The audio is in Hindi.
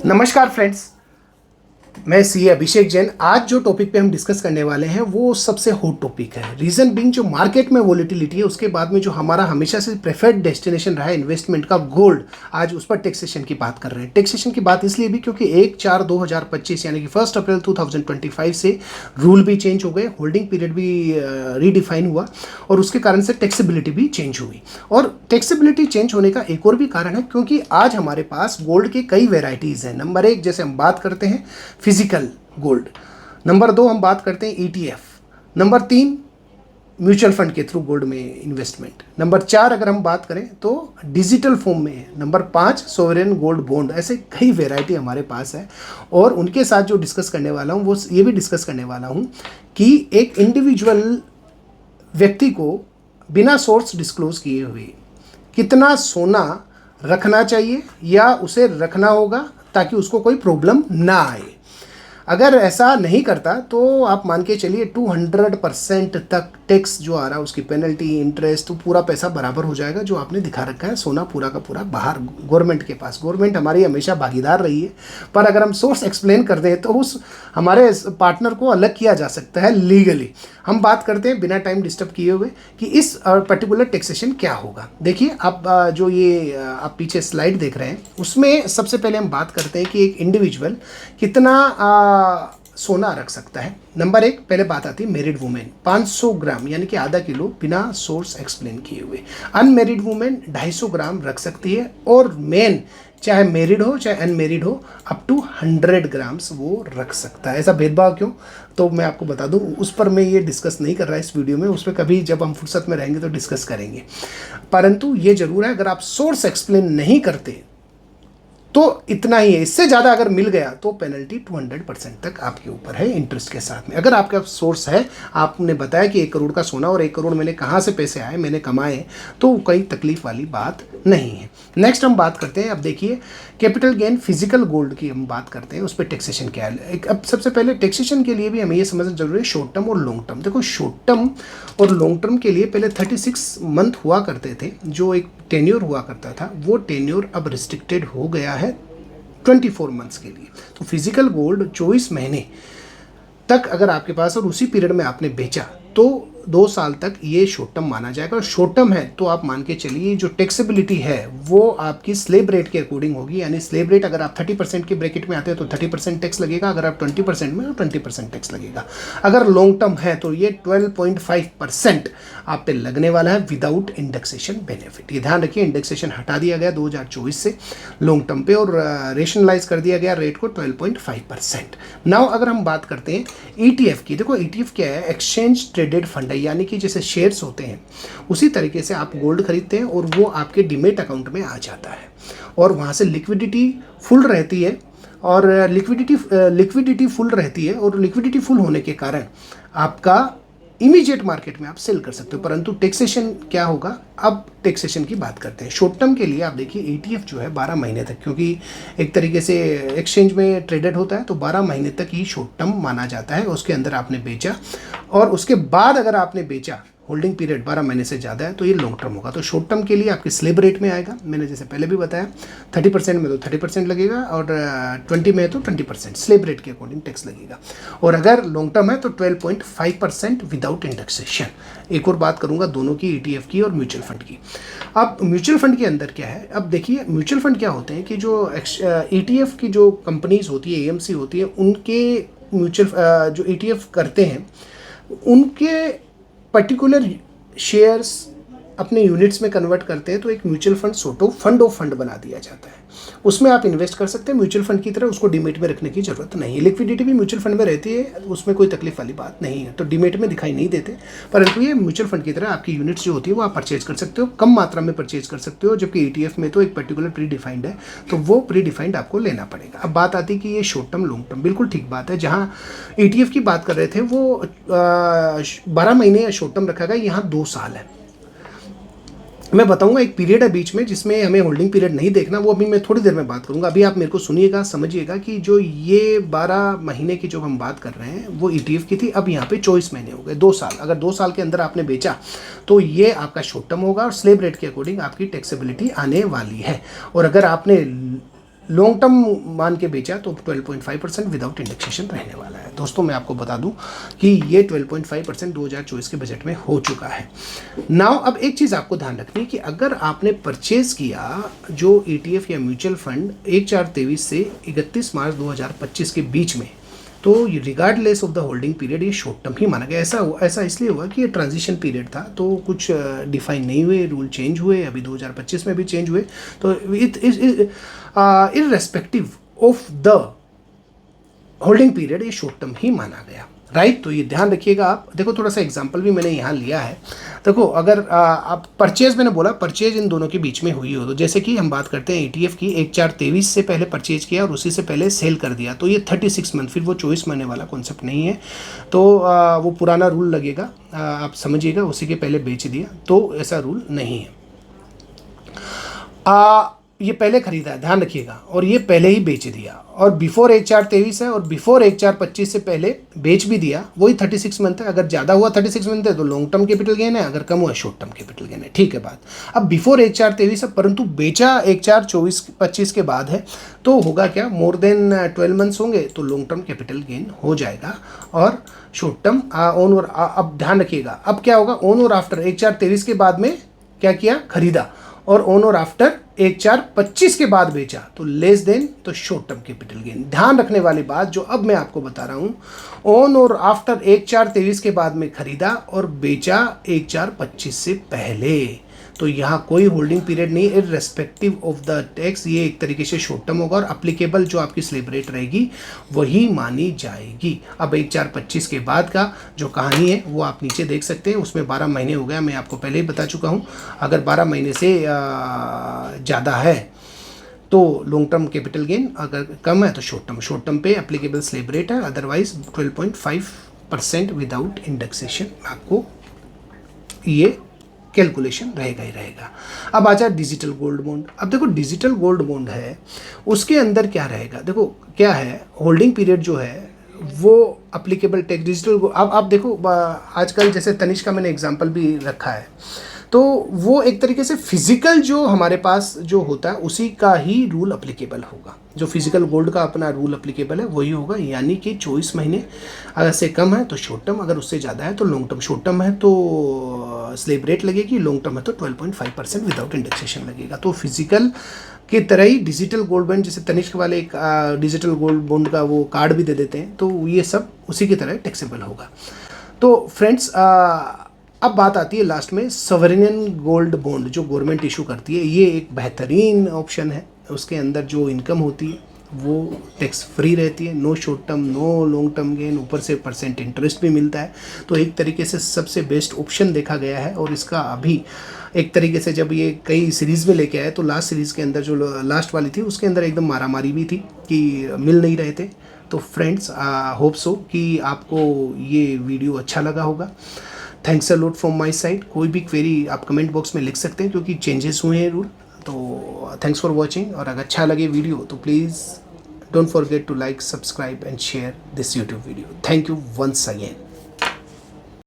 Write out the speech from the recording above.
नमस्कार फ्रेंड्स, मैं सी अभिषेक जैन। आज जो टॉपिक पे हम डिस्कस करने वाले हैं वो सबसे हॉट टॉपिक है। रीज़न बिंग जो मार्केट में वॉलेटिलिटी है, उसके बाद में जो हमारा हमेशा से प्रेफर्ड डेस्टिनेशन रहा है इन्वेस्टमेंट का, गोल्ड, आज उस पर टैक्सेशन की बात कर रहे हैं। टैक्सेशन की बात इसलिए भी क्योंकि 1/4/2025 यानी कि 1 अप्रैल 2025 से रूल भी चेंज हो गए, होल्डिंग पीरियड भी रीडिफाइन हुआ और उसके कारण से टैक्सेबिलिटी भी चेंज हुई। और टैक्सेबिलिटी चेंज होने का एक और भी कारण है क्योंकि आज हमारे पास गोल्ड के कई वेराइटीज़ हैं। नंबर 1 जैसे हम बात करते हैं फिजिकल गोल्ड, नंबर 2 हम बात करते हैं ईटीएफ, नंबर 3 म्यूचुअल फंड के थ्रू गोल्ड में इन्वेस्टमेंट, नंबर 4 अगर हम बात करें तो डिजिटल फॉर्म में है, नंबर 5 सोवरेन गोल्ड बॉन्ड। ऐसे कई वेराइटी हमारे पास है और उनके साथ जो डिस्कस करने वाला हूँ वो ये भी डिस्कस करने वाला हूँ कि एक इंडिविजुअल व्यक्ति को बिना सोर्स डिस्क्लोज किए हुए कितना सोना रखना चाहिए या उसे रखना होगा ताकि उसको कोई प्रॉब्लम ना आए। अगर ऐसा नहीं करता तो आप मान के चलिए 200% तक टैक्स जो आ रहा है, उसकी पेनल्टी, इंटरेस्ट, तो पूरा पैसा बराबर हो जाएगा जो आपने दिखा रखा है सोना पूरा का पूरा बाहर गवर्नमेंट के पास। गवर्नमेंट हमारी हमेशा भागीदार रही है, पर अगर हम सोर्स एक्सप्लेन कर दें तो उस हमारे पार्टनर को अलग किया जा सकता है लीगली। हम बात करते हैं बिना टाइम डिस्टर्ब किए हुए कि इस पर्टिकुलर टैक्सेशन क्या होगा। देखिए, आप जो ये आप पीछे स्लाइड देख रहे हैं उसमें सबसे पहले हम बात करते हैं कि एक इंडिविजुअल कितना सोना रख सकता है। नंबर 1 पहले बात आती है मैरिड वुमेन 500 ग्राम यानी कि आधा किलो बिना सोर्स एक्सप्लेन किए हुए। अनमेरिड वुमेन 250 ग्राम रख सकती है और मेन चाहे मैरिड हो चाहे अनमेरिड हो अप टू 100 ग्राम्स वो रख सकता है। ऐसा भेदभाव क्यों, तो मैं आपको बता दूं, उस पर मैं ये डिस्कस नहीं कर रहा इस वीडियो में, उस पर कभी जब हम फुर्सत में रहेंगे तो डिस्कस करेंगे। परंतु ये जरूर है अगर आप सोर्स एक्सप्लेन नहीं करते तो इतना ही है। इससे ज़्यादा अगर मिल गया तो पेनल्टी 200% तक आपके ऊपर है इंटरेस्ट के साथ में। अगर आपका सोर्स है, आपने बताया कि 1 करोड़ का सोना और 1 करोड़ मैंने कहाँ से पैसे आए, मैंने कमाए, तो कोई तकलीफ वाली बात नहीं है। नेक्स्ट हम बात करते हैं, अब देखिए कैपिटल गेन फिजिकल गोल्ड की हम बात करते हैं, उस पर टैक्सेशन क्या है। अब सबसे पहले टैक्सेशन के लिए भी हमें ये समझना जरूरी है शॉर्ट टर्म और लॉन्ग टर्म। देखो, शॉर्ट टर्म और लॉन्ग टर्म के लिए पहले 36 मंथ हुआ करते थे, जो एक टेन्योर हुआ करता था, वो टेन्योर अब रिस्ट्रिक्टेड हो गया है 24 मंथ्स के लिए। तो फिजिकल गोल्ड 24 महीने तक अगर आपके पास और उसी पीरियड में आपने बेचा तो 2 साल तक ये शॉर्ट टर्म माना जाएगा। और शॉर्ट टर्म है तो आप मान के चलिए जो टैक्सेबिलिटी है वो आपकी स्लेब रेट के अकॉर्डिंग होगी, यानी स्लेब रेट अगर आप 30% के ब्रैकेट में आते हैं तो 30% टैक्स लगेगा, अगर आप 20% में तो 20% टैक्स लगेगा। अगर लॉन्ग टर्म है तो ये 12.5% आप पे लगने वाला है विदाउट इंडेक्सेशन बेनिफिट। ये ध्यान रखिए, इंडेक्सेशन हटा दिया गया 2024 से लॉन्ग टर्म पे और रेशनलाइज कर दिया गया रेट को 12.5%। नाउ अगर हम बात करते हैं ईटीएफ की, देखो ईटीएफ क्या है, एक्सचेंज ट्रेडेड फंड है, यानी कि जैसे शेयर्स होते हैं उसी तरीके से आप गोल्ड खरीदते हैं और वो आपके डीमेट अकाउंट में आ जाता है और वहाँ से लिक्विडिटी फुल रहती है और लिक्विडिटी फुल रहती है और लिक्विडिटी फुल होने के कारण आपका इमीडिएट मार्केट में आप सेल कर सकते हो। परंतु टैक्सेशन क्या होगा, अब टैक्सेशन की बात करते हैं। शॉर्ट टर्म के लिए आप देखिए ईटीएफ जो है 12 महीने तक, क्योंकि एक तरीके से एक्सचेंज में ट्रेडेड होता है तो 12 महीने तक ही शॉर्ट टर्म माना जाता है। उसके अंदर आपने बेचा और उसके बाद अगर आपने बेचा, होल्डिंग पीरियड 12 महीने से ज़्यादा है तो ये लॉन्ग टर्म होगा। तो शॉर्ट टर्म के लिए आपके स्लेब रेट में आएगा, मैंने जैसे पहले भी बताया 30% में तो 30% लगेगा और 20 में तो 20% स्लेब रेट के अकॉर्डिंग टैक्स लगेगा। और अगर लॉन्ग टर्म है तो 12.5% विदाउट इंडेक्सेशन। एक और बात करूंगा दोनों की, ईटीएफ की और म्यूचुअल फंड की। अब म्यूचुअल फंड के अंदर क्या है, अब देखिए म्यूचुअल फंड क्या होते हैं कि जो ईटीएफ की जो कंपनीज होती है, एएमसी होती है, उनके म्यूचुअल जो ईटीएफ करते हैं उनके पर्टिकुलर शेयर्स अपने यूनिट्स में कन्वर्ट करते हैं तो एक mutual fund sort of fund of fund बना दिया जाता है। उसमें आप इन्वेस्ट कर सकते हैं म्यूचुअल फंड की तरह, उसको डीमेट में रखने की जरूरत नहीं है। लिक्विडिटी भी म्यूचुअल फंड में रहती है, उसमें कोई तकलीफ वाली बात नहीं है, तो डीमेट में दिखाई नहीं देते। परंतु ये म्यूचुअल फंड की तरह आपकी यूनिट्स जो होती है वो आप परचेज कर सकते हो, कम मात्रा में परचेज कर सकते हो, जबकि ईटीएफ में तो एक पर्टिकुलर प्री डिफाइंड है तो वो प्री डिफाइंड आपको लेना पड़ेगा। अब बात आती है कि ये शॉर्ट टर्म लॉन्ग टर्म, बिल्कुल ठीक बात है। जहाँ ईटीएफ की बात कर रहे थे वो 12 महीने या शॉर्ट टर्म रखा गया, यहाँ 2 साल है। मैं बताऊंगा एक पीरियड है बीच में जिसमें हमें होल्डिंग पीरियड नहीं देखना, वो अभी मैं थोड़ी देर में बात करूंगा। अभी आप मेरे को सुनिएगा, समझिएगा कि जो ये 12 महीने की जो हम बात कर रहे हैं वो ईटीएफ की थी, अब यहाँ पे 24 महीने हो गए, 2 साल। अगर 2 साल के अंदर आपने बेचा तो ये आपका शॉर्ट टर्म होगा और स्लेब रेट के अकॉर्डिंग आपकी टैक्सेबिलिटी आने वाली है। और अगर आपने लॉन्ग टर्म मान के बेचा तो 12.5% विदाउट इंडेक्सेशन रहने वाला है। दोस्तों मैं आपको बता दूं कि ये 12.5% 2024 के बजट में हो चुका है। नाउ अब एक चीज़ आपको ध्यान रखनी है कि अगर आपने परचेज किया जो ETF या म्यूचुअल फंड 1/4/23 से 31 मार्च 2025 के बीच में, तो regardless of the holding period ये शॉर्ट टर्म ही माना गया। ऐसा इसलिए हुआ कि ये ट्रांजिशन पीरियड था, तो कुछ डिफाइन नहीं हुए, रूल चेंज हुए, अभी 2025 में भी चेंज हुए। तो irrespective of the holding period ये शॉर्ट टर्म ही माना गया, राइट। तो ये ध्यान रखिएगा आप। देखो थोड़ा सा एग्जांपल भी मैंने यहाँ लिया है। देखो अगर आप परचेज, मैंने बोला परचेज इन दोनों के बीच में हुई हो, तो जैसे कि हम बात करते हैं ETF की, 1/4/23 से पहले परचेज किया और उसी से पहले सेल कर दिया, तो ये 36 मंथ, फिर वो 24 महीने वाला कॉन्सेप्ट नहीं है, तो वो पुराना रूल लगेगा, आप समझिएगा। उसी के पहले बेच दिया तो ऐसा रूल नहीं है। ये पहले खरीदा है, ध्यान रखिएगा, और ये पहले ही बेच दिया, और बिफोर 1/4/23 है और बिफोर 1/4/25 से पहले बेच भी दिया, वही 36 मंथ है। अगर ज़्यादा हुआ 36 मंथ है तो लॉन्ग टर्म कैपिटल गेन है, अगर कम हुआ शॉर्ट टर्म कैपिटल गेन है, ठीक है बात। अब बिफोर 1/4/23 है परंतु बेचा 1/4/24-25 के बाद है, तो होगा क्या, मोर देन 12 मंथ्स होंगे तो लॉन्ग टर्म कैपिटल गेन हो जाएगा, और शॉर्ट टर्म ऑन और, अब ध्यान रखिएगा अब क्या होगा, ऑन और आफ्टर 1/4/23 के बाद में क्या किया, खरीदा, और ऑन और आफ्टर 1/4/25 के बाद बेचा, तो लेस देन, तो शॉर्ट टर्म कैपिटल गेन। ध्यान रखने वाली बात जो अब मैं आपको बता रहा हूं, ऑन और आफ्टर 1/4/23 के बाद में खरीदा और बेचा 1/4/25 से पहले, तो यहाँ कोई होल्डिंग पीरियड नहीं, इररेस्पेक्टिव ऑफ द टैक्स, ये एक तरीके से शॉर्ट टर्म होगा और अप्लीकेबल जो आपकी स्लैब रेट रहेगी वही मानी जाएगी। अब 1/4/25 के बाद का जो कहानी है वो आप नीचे देख सकते हैं, उसमें 12 महीने हो गया, मैं आपको पहले ही बता चुका हूँ। अगर 12 महीने से ज़्यादा है तो लॉन्ग टर्म कैपिटल गेन, अगर कम है तो शॉर्ट टर्म पे एप्लीकेबल स्लैब रेट है, अदरवाइज 12.5% विदाउट इंडेक्सेशन आपको ये कैलकुलेशन रहेगा ही रहेगा। अब आ जाए डिजिटल गोल्ड बॉन्ड। अब देखो डिजिटल गोल्ड बॉन्ड है, उसके अंदर क्या रहेगा, देखो क्या है, होल्डिंग पीरियड जो है वो अप्लीकेबल टैक्स डिजिटल, अब आप देखो आजकल जैसे तनिष्क का मैंने एग्जांपल भी रखा है, तो वो एक तरीके से फिजिकल जो हमारे पास जो होता है उसी का ही रूल अप्लीकेबल होगा, जो फिजिकल गोल्ड का अपना रूल अप्लीकेबल है वही होगा, यानी कि 24 महीने अगर से कम है तो शॉर्ट टर्म, अगर उससे ज़्यादा है तो लॉन्ग टर्म। शॉर्ट टर्म है तो स्लैब रेट लगेगी, लॉन्ग टर्म है तो 12.5% विदाउट इंडेक्सेशन लगेगा। तो फिजिकल की तरह ही डिजिटल गोल्ड बॉन्ड, जैसे तनिष्क वाले एक डिजिटल गोल्ड बॉन्ड का वो कार्ड भी दे देते हैं, तो ये सब उसी की तरह टैक्सेबल होगा। तो फ्रेंड्स अब बात आती है लास्ट में सॉवरेन गोल्ड बॉन्ड जो गवर्नमेंट इशू करती है, ये एक बेहतरीन ऑप्शन है। उसके अंदर जो इनकम होती है वो टैक्स फ्री रहती है, no short term no long term gain, ऊपर से % इंटरेस्ट भी मिलता है। तो एक तरीके से सबसे बेस्ट ऑप्शन देखा गया है, और इसका अभी एक तरीके से जब ये कई सीरीज़ में लेके आए तो लास्ट सीरीज़ के अंदर जो लास्ट वाली थी उसके अंदर एकदम मारामारी भी थी कि मिल नहीं रहे थे। तो फ्रेंड्स होप सो कि आपको ये वीडियो अच्छा लगा होगा। Thanks a lot from my side. कोई भी क्वेरी आप कमेंट बॉक्स में लिख सकते हैं क्योंकि चेंजेस हुए हैं रूल। तो थैंक्स फॉर वॉचिंग, और अगर अच्छा लगे वीडियो तो please don't forget to like, subscribe and share this YouTube video. Thank you once again.